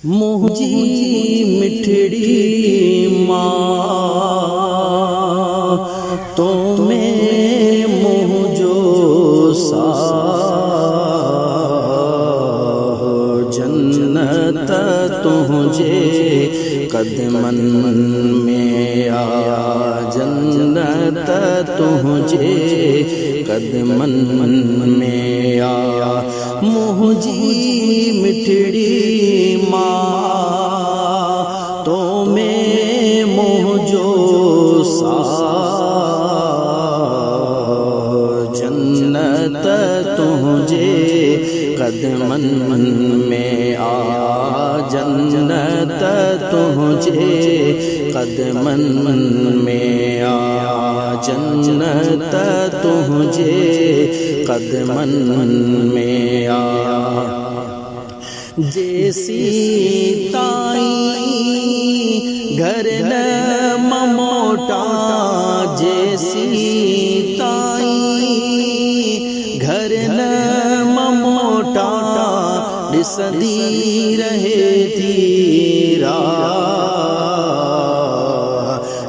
मुझी मिठड़ी माँ तो मैं मुझो सा जन्नत तुझे कदमन में आया, जन्नत तुझे कदमन में आया। मुझी मिठड़ी माँ तो मैं मुझो सा जन्नत तुझे कदमन में आ, जन्नत तुझे कदमन में आ, जन्नत तुझे कदमन में आ। जैसी ताई घर न ममोटा, जैसी ताई घर न ममोटा, दिसदी रहे तीरा,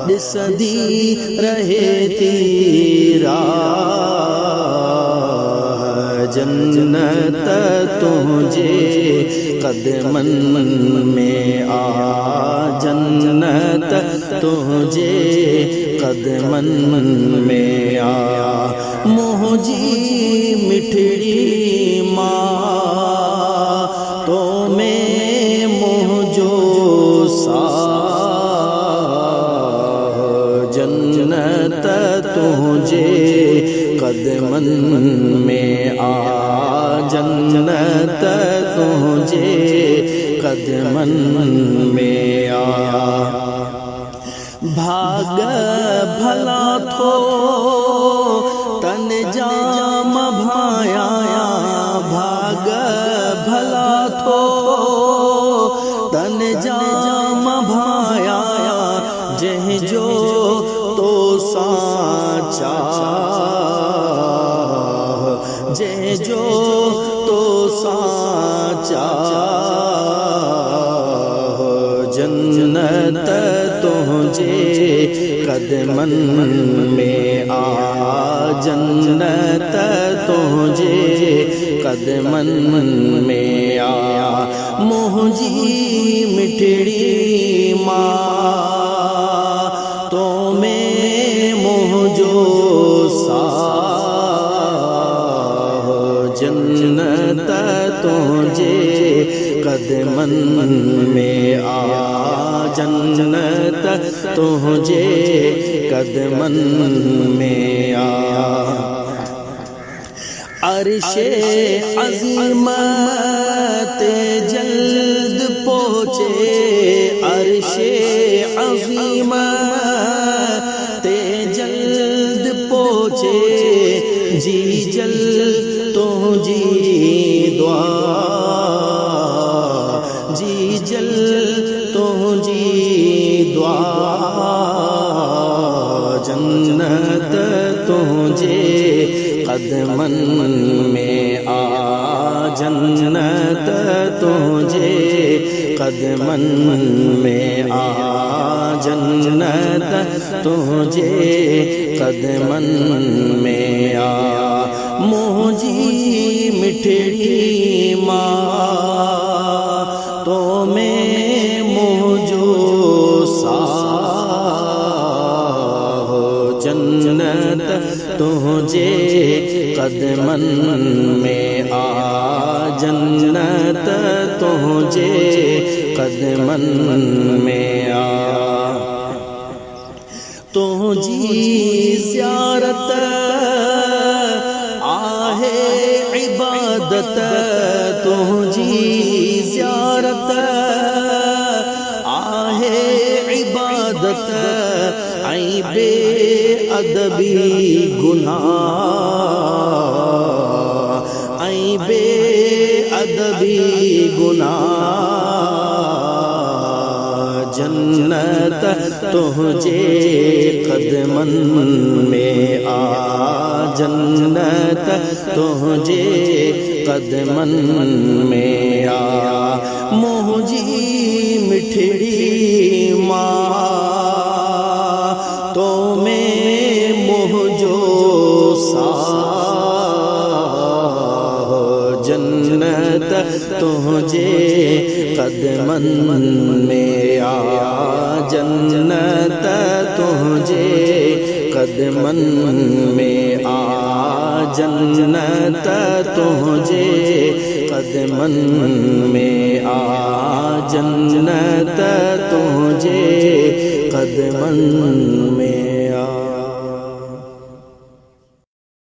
दिसदी रहे तीरा। जन्नत तुझे कदमन में आ, जन्नत तुझे कदमन में आ। मुझी मिठड़ी माँ तो मैं मुझो सा जन्नत तुझे कदमन में आ, जन्नत तुझे कदमन में आ। भाग भला थो तन जाम भाया, भाग भला थो तन जाम भाया। जह जो तो साचा, जह जो तो साचा। जन्नत तुझे कदमन में आ, जन्नत तुझे कदमन में आ। मुझी मिठड़ी माँ तो मैं मुझो सा जन्नत तुझे कदमन में आ, जन्नत तुझे कदमन में आ। अर्शे अज़ीम ते जल्द पहुँचे, अर्शे अज़ीम ते जल्द पहुँचे। जी जल तुझी दुआ, जी जल तुझी दुआ। जन्नत तुझे कदमन में आ, जन्नत तुझे कदमन में आ, जन्नत तुझे कदमन में आ। मुझी मिठड़ी माँ तो मैं मुझो सा जन्नत तुझे कदमन में आ, जन्नत तुझे कदमन में आ। तुझी ज़ियारत आहे इबादत, तुझी ज़ियारत आहे इबादत। आई बेअदबी गुनाह, आई बेअदबी गुनाह। जन्नत तुझे कदमन में आ, जन्नत तुझे कदमन में आ। मुझी मिठड़ी माँ तो में मोहजो सा जन्नत तुझे कदमन में आ जन्नत तुझे कदमन में आ जन्नत तुझे कदमन में आ जन्नत तुझे कदमन में